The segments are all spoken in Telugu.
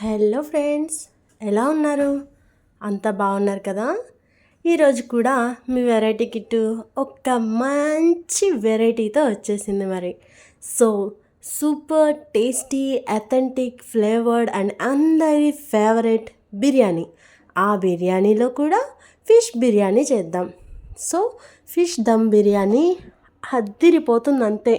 హలో ఫ్రెండ్స్, ఎలా ఉన్నారు? అంతా బాగున్నారు కదా? ఈరోజు కూడా మీ వెరైటీ కిట్టు ఒక మంచి వెరైటీతో వచ్చేసింది మరి. So super tasty authentic flavoured and అందరి ఫేవరెట్ బిర్యానీ. ఆ బిర్యానీలో కూడా ఫిష్ బిర్యానీ చేద్దాం. సో ఫిష్ దమ్ బిర్యానీ అద్దిరిపోతుంది అంతే.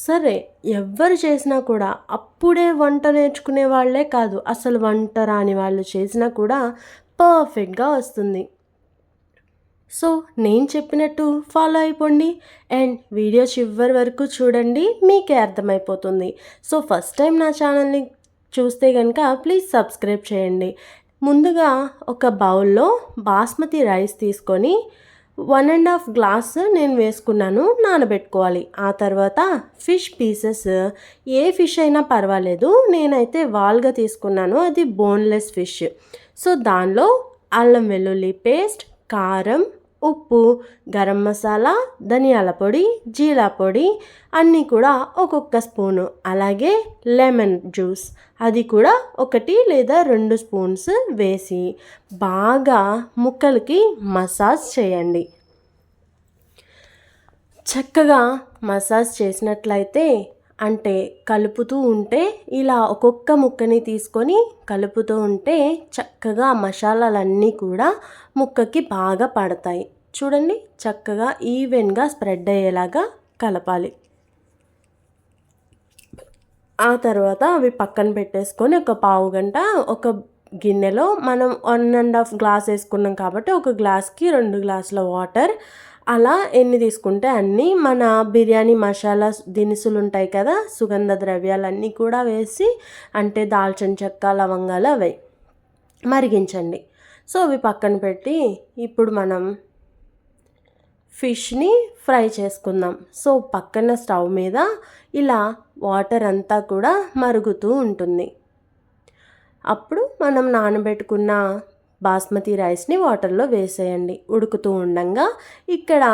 సరే, ఎవ్వరు చేసినా కూడా అప్పుడే వంట నేర్చుకునే వాళ్ళే కాదు, అసలు వంట రాని వాళ్ళు చేసినా కూడా పర్ఫెక్ట్గా వస్తుంది. సో నేను చెప్పినట్టు ఫాలో అయిపోండి అండ్ వీడియో చివరి వరకు చూడండి, మీకే అర్థమైపోతుంది. సో ఫస్ట్ టైం నా ఛానల్ని చూస్తే కనుక ప్లీజ్ సబ్స్క్రైబ్ చేయండి. ముందుగా ఒక బౌల్లో బాస్మతి రైస్ తీసుకొని 1.5 గ్లాస్ నేను వేసుకున్నాను, నానబెట్టుకోవాలి. ఆ తర్వాత ఫిష్ పీసెస్, ఏ ఫిష్ అయినా పర్వాలేదు, నేనైతే వాల్గా తీసుకున్నాను, అది బోన్లెస్ ఫిష్. సో దానిలో అల్లం వెల్లుల్లి పేస్ట్, కారం, ఉప్పు, గరం మసాలా, ధనియాల పొడి, జీరా పొడి అన్నీ కూడా ఒక్కొక్క స్పూను, అలాగే లెమన్ జ్యూస్ అది కూడా 1 లేదా 2 స్పూన్స్ వేసి బాగా ముక్కలకి మసాజ్ చేయండి. చక్కగా మసాజ్ చేసినట్లయితే, అంటే కలుపుతూ ఉంటే, ఇలా ఒక్కొక్క ముక్కని తీసుకొని కలుపుతూ ఉంటే చక్కగా మసాలాలన్నీ కూడా ముక్కకి బాగా పడతాయి. చూడండి, చక్కగా ఈవెన్గా స్ప్రెడ్ అయ్యేలాగా కలపాలి. ఆ తర్వాత అవి పక్కన పెట్టేసుకొని ఒక పావు గంట ఒక గిన్నెలో మనం 1.5 గ్లాస్ వేసుకున్నాం కాబట్టి ఒక గ్లాస్కి 2 గ్లాసుల వాటర్, అలా ఎన్ని తీసుకుంటే అన్నీ మన బిర్యానీ మసాలా దినుసులు ఉంటాయి కదా, సుగంధ ద్రవ్యాలన్నీ కూడా వేసి, అంటే దాల్చిన చెక్క, లవంగాలు అవి మరిగించండి. సో అవి పక్కన పెట్టి ఇప్పుడు మనం ఫిష్ని ఫ్రై చేసుకుందాం. సో పక్కన స్టవ్ మీద ఇలా వాటర్ అంతా కూడా మరుగుతూ ఉంటుంది. అప్పుడు మనం నానబెట్టుకున్న బాస్మతి రైస్ని వాటర్లో వేసేయండి. ఉడుకుతూ ఉండగా ఇక్కడ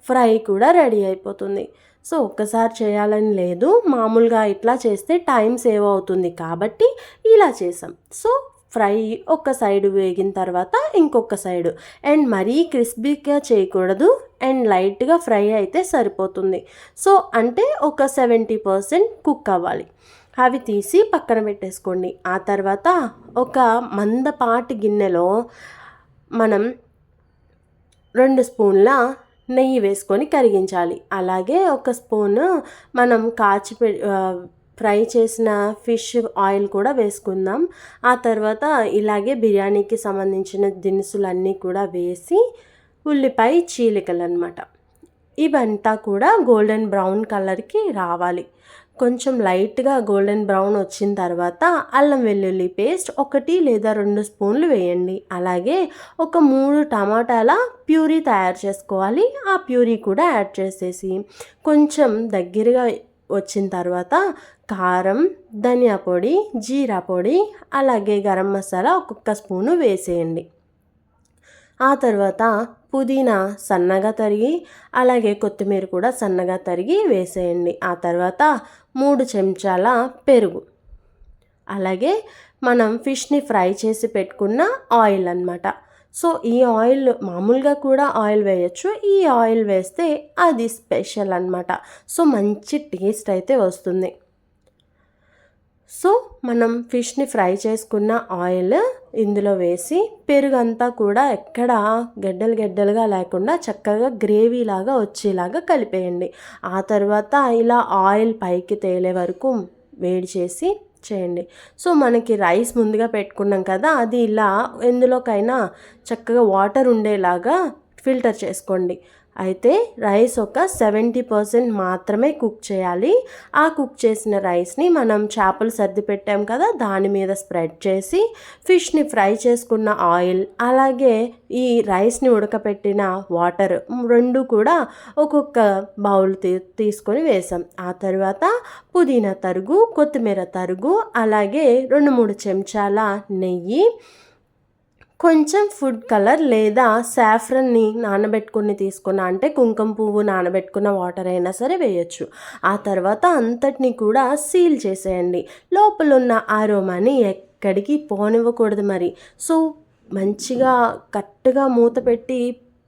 ఫ్రై కూడా రెడీ అయిపోతుంది. సో ఒక్కసారి చేయాలని లేదు, మామూలుగా ఇట్లా చేస్తే టైం సేవ్ అవుతుంది కాబట్టి ఇలా చేసాం. సో ఫ్రై ఒక సైడు వేగిన తర్వాత ఇంకొక సైడు, అండ్ మరీ క్రిస్పీగా చేయకూడదు, అండ్ లైట్గా ఫ్రై అయితే సరిపోతుంది. సో అంటే ఒక 70% కుక్ అవ్వాలి. అవి తీసి పక్కన పెట్టేసుకోండి. ఆ తర్వాత ఒక మందపాటి గిన్నెలో మనం 2 స్పూన్ల నెయ్యి వేసుకొని కరిగించాలి. అలాగే ఒక స్పూను మనం ఫ్రై చేసిన ఫిష్ ఆయిల్ కూడా వేసుకుందాం. ఆ తర్వాత ఇలాగే బిర్యానీకి సంబంధించిన దినుసులన్నీ కూడా వేసి, ఉల్లిపాయ చీలికలు అన్నమాట, ఇవంతా కూడా గోల్డెన్ బ్రౌన్ కలర్కి రావాలి. కొంచెం లైట్గా గోల్డెన్ బ్రౌన్ వచ్చిన తర్వాత అల్లం వెల్లుల్లి పేస్ట్ 1 లేదా 2 స్పూన్లు వేయండి. అలాగే ఒక 3 టమాటాల ప్యూరీ తయారు చేసుకోవాలి. ఆ ప్యూరీ కూడా యాడ్ చేసేసి కొంచెం దగ్గరగా వచ్చిన తర్వాత కారం, ధనియా పొడి, జీరా పొడి, అలాగే గరం మసాలా ఒక్కొక్క స్పూను వేసేయండి. ఆ తర్వాత పుదీనా సన్నగా తరిగి, అలాగే కొత్తిమీర కూడా సన్నగా తరిగి వేసేయండి. ఆ తర్వాత 3 చెంచాల పెరుగు, అలాగే మనం ఫిష్ని ఫ్రై చేసి పెట్టుకున్న ఆయిల్ అన్నమాట. సో ఈ ఆయిల్ మామూలుగా కూడా ఆయిల్ వేయచ్చు, ఈ ఆయిల్ వేస్తే అది స్పెషల్ అన్నమాట. సో మంచి టేస్ట్ అయితే వస్తుంది. సో మనం ఫిష్ని ఫ్రై చేసుకున్న ఆయిల్ ఇందులో వేసి, పెరుగంతా కూడా ఎక్కడ గడ్డలుగా లేకుండా చక్కగా గ్రేవీలాగా వచ్చేలాగా కలిపేయండి. ఆ తర్వాత ఇలా ఆయిల్ పైకి తేలే వరకు వేడి చేసి చేయండి. సో మనకి రైస్ ముందుగా పెట్టుకున్నాం కదా, అది ఇలా ఎందులోకైనా చక్కగా వాటర్ ఉండేలాగా ఫిల్టర్ చేసుకోండి. అయితే రైస్ ఒక 70% మాత్రమే కుక్ చేయాలి. ఆ కుక్ చేసిన రైస్ని మనం చేపలు సర్ది పెట్టాం కదా, దాని మీద స్ప్రెడ్ చేసి ఫిష్ని ఫ్రై చేసుకున్న ఆయిల్, అలాగే ఈ రైస్ని ఉడకపెట్టిన వాటర్ 2 కూడా ఒక్కొక్క బౌల్ తీసుకొని వేసాం. ఆ తర్వాత పుదీనా తరుగు, కొత్తిమీర తరుగు, అలాగే 2-3 చెంచాల నెయ్యి, కొంచెం ఫుడ్ కలర్ లేదా సాఫ్రన్ని నానబెట్టుకుని తీసుకున్న, అంటే కుంకుమ పువ్వు నానబెట్టుకున్న వాటర్ అయినా సరే వేయచ్చు. ఆ తర్వాత అంతటిని కూడా సీల్ చేసేయండి. లోపల ఉన్న ఆరోమాని ఎక్కడికి పోనివ్వకూడదు మరి. సో మంచిగా కరెక్ట్గా మూత పెట్టి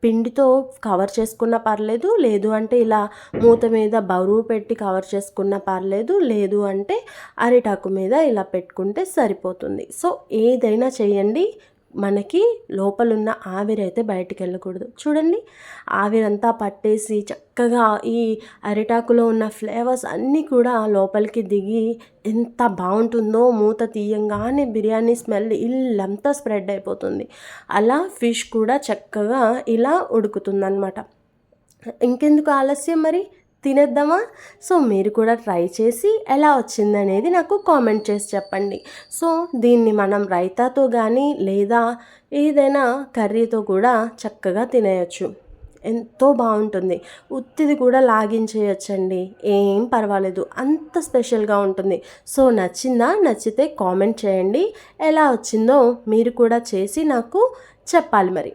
పిండితో కవర్ చేసుకున్నా పర్లేదు, లేదు అంటే ఇలా మూత మీద బరువు పెట్టి కవర్ చేసుకున్నా పర్లేదు, లేదు అంటే అరిటాకు మీద ఇలా పెట్టుకుంటే సరిపోతుంది. సో ఏదైనా చేయండి, మనకి లోపలున్న ఆవిరైతే బయటికి వెళ్ళకూడదు. చూడండి, ఆవిరంతా పట్టేసి చక్కగా ఈ అరిటాకులో ఉన్న ఫ్లేవర్స్ అన్నీ కూడా లోపలికి దిగి ఎంత బాగుంటుందో, మూత తీయంగానే బిర్యానీ స్మెల్ ఇల్లంతా స్ప్రెడ్ అయిపోతుంది. అలా ఫిష్ కూడా చక్కగా ఇలా ఉడుకుతుందన్నమాట. ఇంకెందుకు ఆలస్యం, మరి తినేద్దామా? సో మీరు కూడా ట్రై చేసి ఎలా వచ్చిందనేది నాకు కామెంట్ చేసి చెప్పండి. సో దీన్ని మనం రైతాతో కానీ లేదా ఏదైనా కర్రీతో కూడా చక్కగా తినేయచ్చు. ఎంతో బాగుంటుంది. ఉత్తిది కూడా లాగించేయచ్చండి, ఏం పర్వాలేదు, అంత స్పెషల్గా ఉంటుంది. సో నచ్చిందా? నచ్చితే కామెంట్ చేయండి. ఎలా వచ్చిందో మీరు కూడా చేసి నాకు చెప్పాలి మరి.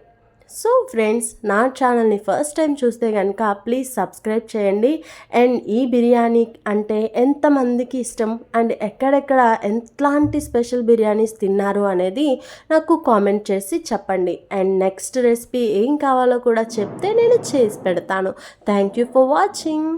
సో ఫ్రెండ్స్, నా ఛానల్ని ఫస్ట్ టైం చూస్తే కనుక ప్లీజ్ సబ్స్క్రైబ్ చేయండి. అండ్ ఈ బిర్యానీ అంటే ఎంతమందికి ఇష్టం అండ్ ఎక్కడెక్కడ ఎట్లాంటి స్పెషల్ బిర్యానీస్ తిన్నారు అనేది నాకు కామెంట్ చేసి చెప్పండి. అండ్ నెక్స్ట్ రెసిపీ ఏం కావాలో కూడా చెప్తే నేను చేసి పెడతాను. Thank you for watching.